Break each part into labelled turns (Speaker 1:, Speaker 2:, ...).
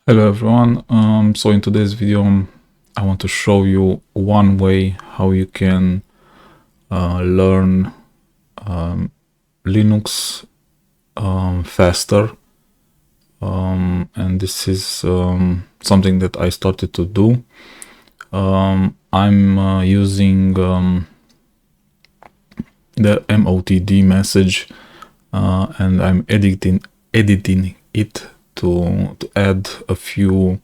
Speaker 1: Hello everyone. So in today's video, I want to show you one way how you can learn Linux faster. And this is something that I started to do. I'm using the motd message and I'm editing it to add a few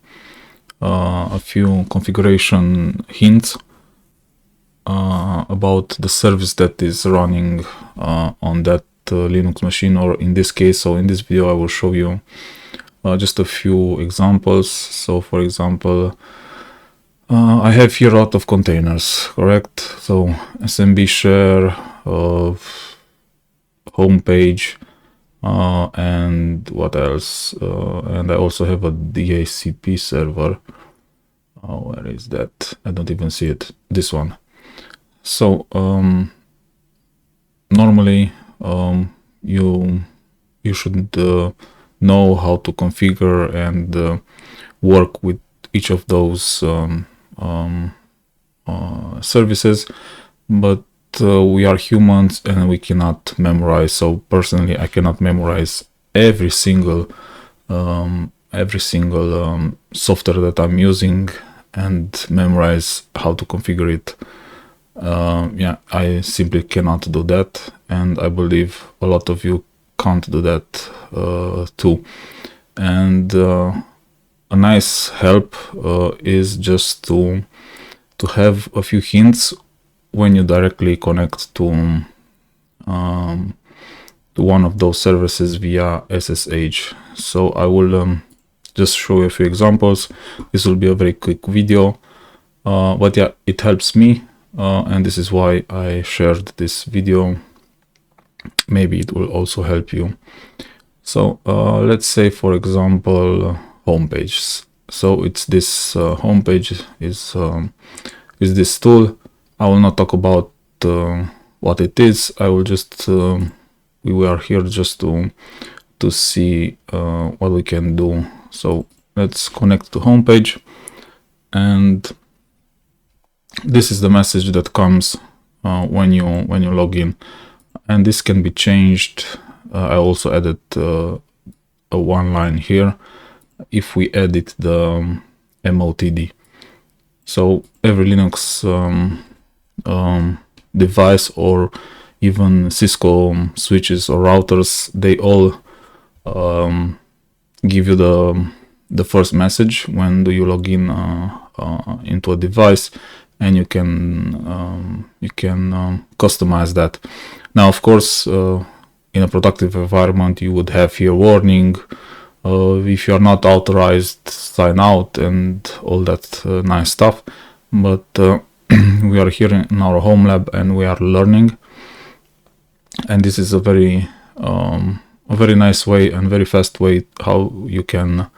Speaker 1: configuration hints about the service that is running on that Linux machine, or in this case. So in this video I will show you just a few examples. So for example, I have here a lot of containers, correct? So SMB share, homepage, and what else? And I also have a DHCP server. Where is that? I don't even see it. This one. So normally you should know how to configure and work with each of those services, but we are humans and we cannot memorize. So personally, I cannot memorize every single software that I'm using and memorize how to configure it. Yeah, I simply cannot do that, and I believe a lot of you can't do that too. And a nice help is just to have a few hints when you directly connect to one of those services via SSH. So I will just show you a few examples. This will be a very quick video, but yeah, it helps me, and this is why I shared this video. Maybe it will also help you. So let's say, for example, homepage. So it's this homepage is this tool. I will not talk about what it is. I will just we are here just to see what we can do. So let's connect to homepage, and this is the message that comes when you log in, and this can be changed. I also added a one line here if we edit the motd. So every Linux device, or even Cisco switches or routers, they all give you the first message when do you log in into a device, and you can customize that. Now, of course, in a productive environment, you would have here warning, if you are not authorized, sign out, and all that nice stuff. But we are here in our home lab and we are learning, and this is a very nice way and very fast way how you can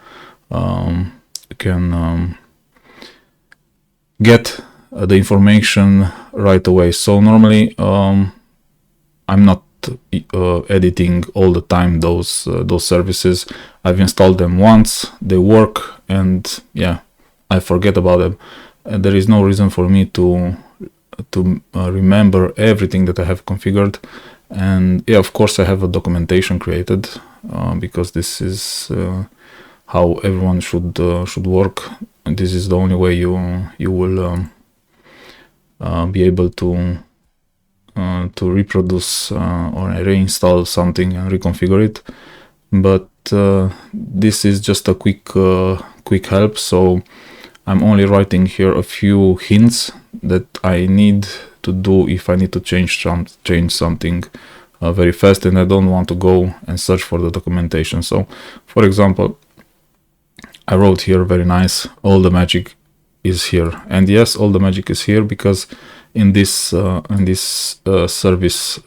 Speaker 1: get the information right away. So normally I'm not editing all the time those services. I've installed them once, they work, and yeah, I forget about them. And there is no reason for me to remember everything that I have configured. And yeah, of course I have a documentation created because this is how everyone should work. And this is the only way you will be able to reproduce or reinstall something and reconfigure it. But this is just a quick help. So I'm only writing here a few hints that I need to do if I need to change something very fast, and I don't want to go and search for the documentation. So for example, I wrote here very nice, all the magic is here. And yes, all the magic is here because in this service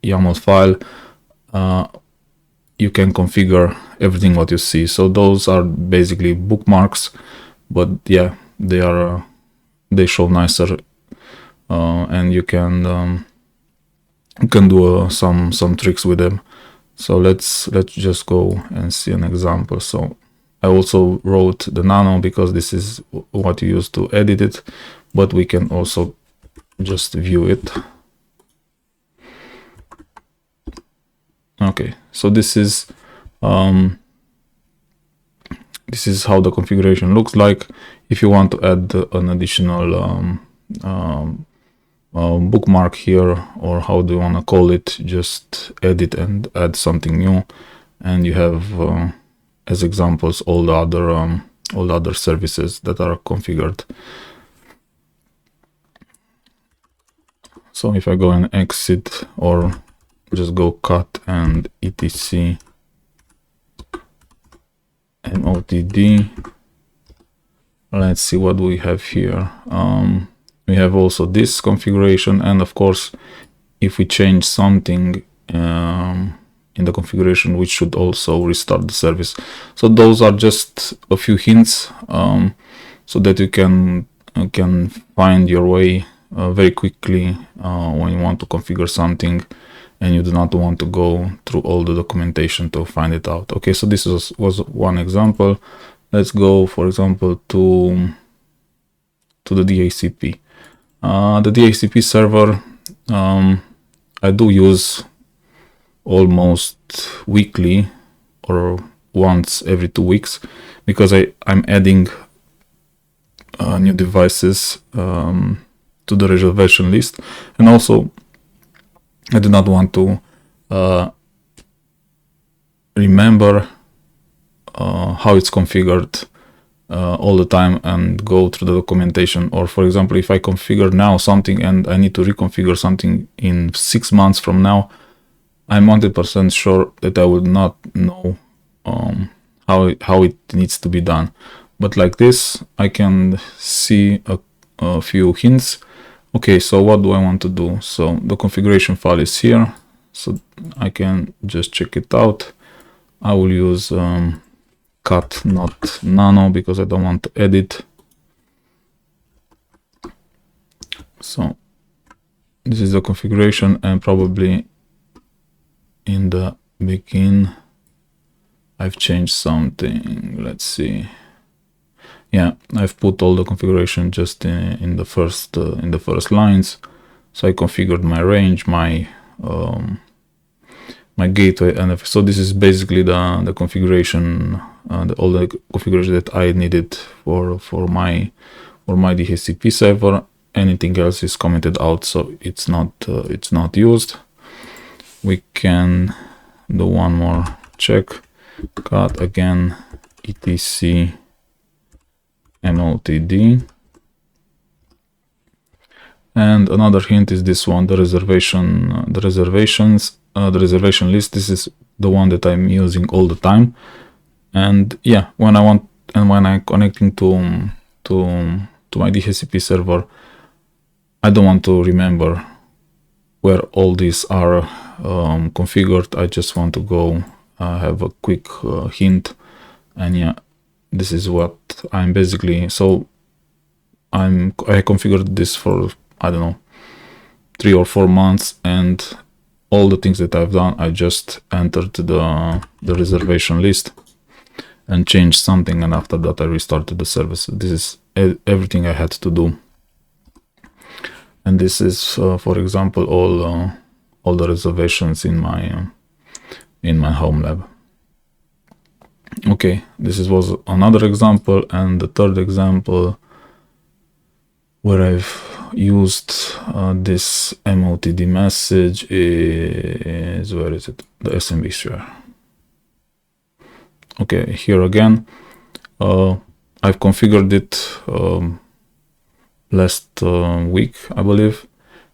Speaker 1: YAML file you can configure everything what you see. So those are basically bookmarks, but yeah, they show nicer, and you can do some tricks with them. So let's just go and see an example. So I also wrote the nano because this is what you use to edit it, but we can also just view it. Okay, so this is how the configuration looks like. If you want to add an additional bookmark here, or how do you want to call it, just edit and add something new, and you have as examples all the other services that are configured. So if I go and exit, or just go cut and etc motd, let's see what we have here. We have also this configuration, and of course if we change something in the configuration, we should also restart the service. So those are just a few hints so that you can find your way very quickly when you want to configure something and you do not want to go through all the documentation to find it out. Okay, so this was one example. Let's go, for example, to the DHCP. The DHCP server I do use almost weekly or once every 2 weeks, because I'm adding new devices to the reservation list, and also I do not want to remember how it's configured all the time and go through the documentation. Or for example, if I configure now something and I need to reconfigure something in 6 months from now, I'm 100% sure that I would not know how it needs to be done. But like this, I can see a few hints. Okay, so what do I want to do? So the configuration file is here, so I can just check it out. I will use cut, not nano, because I don't want to edit. So this is the configuration, and probably in the begin I've changed something. Let's see. Yeah, I've put all the configuration just in the first lines. So I configured my range, my gateway, and so this is basically the configuration, all the configuration that I needed for my DHCP server. Anything else is commented out, so it's not used. We can do one more check. Cut again, etc motd. And another hint is this one, the reservation list. This is the one that I'm using all the time. And yeah, when I'm connecting to my DHCP server, I don't want to remember where all these are configured. I just want to go have a quick hint, and yeah, this is what I'm basically. So I configured this for, I don't know, 3 or 4 months, and all the things that I've done, I just entered the reservation list and changed something, and after that I restarted the service. This is everything I had to do. And this is for example all the reservations in my home lab. Okay, this was another example, and the third example where I've used this motd message is, where is it? The SMB share. Okay, here again, I've configured it last week, I believe,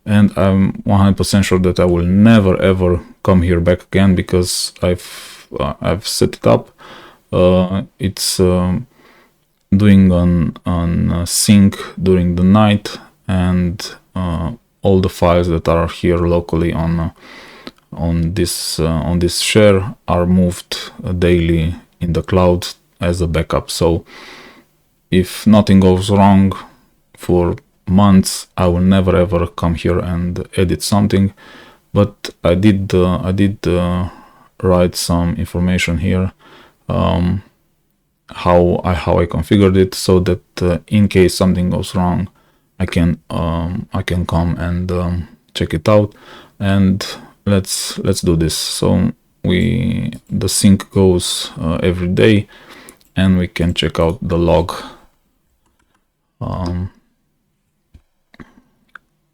Speaker 1: and I'm 100% sure that I will never ever come here back again, because I've set it up. It's doing on sync during the night, and all the files that are here locally on this share are moved daily in the cloud as a backup. So if nothing goes wrong for months, I will never ever come here and edit something. But I did write some information here. how I configured it, so that in case something goes wrong, I can come and check it out. And let's do this. So the sync goes every day, and we can check out the log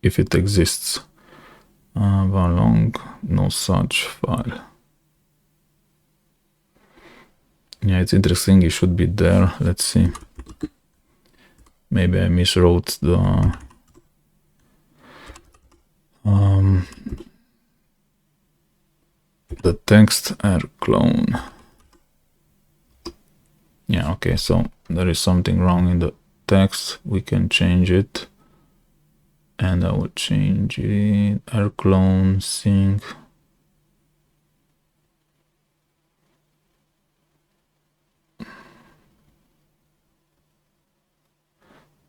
Speaker 1: if it exists. Long, no such file. Yeah, it's interesting. It should be there. Let's see. Maybe I miswrote the text clone. Yeah, okay, so there is something wrong in the text. We can change it, and I will change it. Clone sync.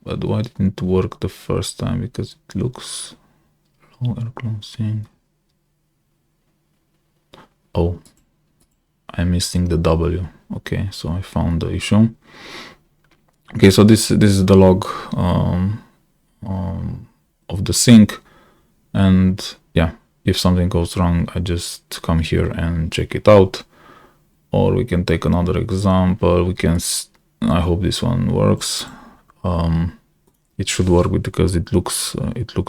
Speaker 1: But why didn't it work the first time? Because it looks low clone sync. Oh, I'm missing the W. Okay, so I found the issue. Okay, so this is the log of the sync, and yeah, if something goes wrong, I just come here and check it out. Or we can take another example. We can. I hope this one works. It should work because it looks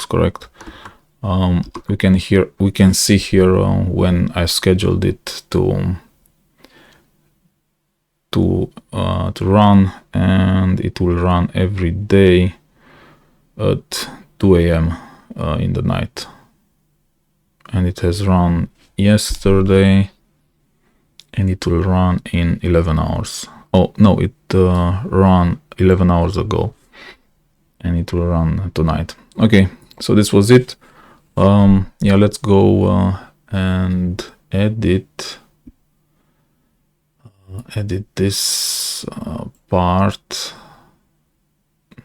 Speaker 1: correct. We can see here when I scheduled it to run, and it will run every day at 2 a.m. In the night, and it has run yesterday, and it will run in 11 hours. Oh no, it ran 11 hours ago, and it will run tonight. Okay, so this was it. Yeah, let's go and edit this part.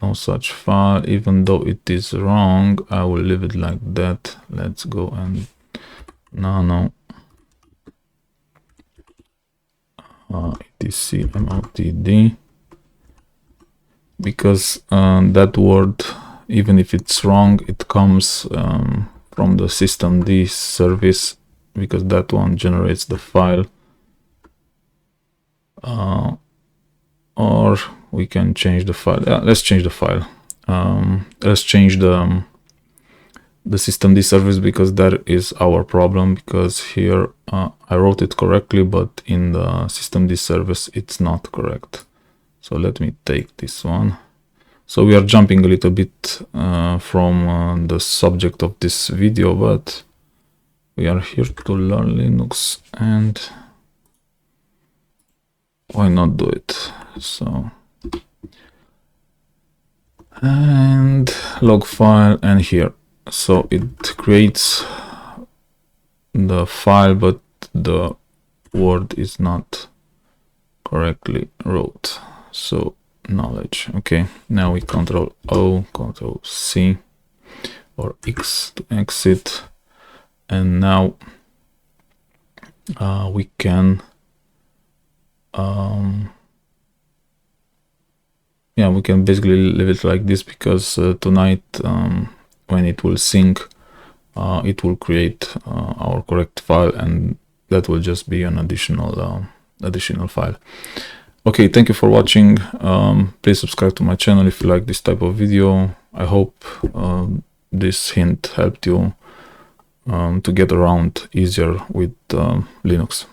Speaker 1: No such file. Even though it is wrong, I will leave it like that. Let's go and nano update-motd, because that word, even if it's wrong, it comes from the systemd service, because that one generates the file. Or we can change the file. Yeah, let's change the file. Let's change the systemd service, because that is our problem, because here I wrote it correctly, but in the systemd service it's not correct. So let me take this one. So we are jumping a little bit from the subject of this video, but we are here to learn Linux, and why not do it? So, and log file, and here, so it creates the file, but the word is not correctly wrote. So knowledge. Okay, now we Control O, Control C or X to exit, and now we can yeah, we can basically leave it like this, because tonight when it will sync, it will create our correct file, and that will just be an additional file. Okay, thank you for watching. Please subscribe to my channel if you like this type of video. I hope this hint helped you to get around easier with Linux.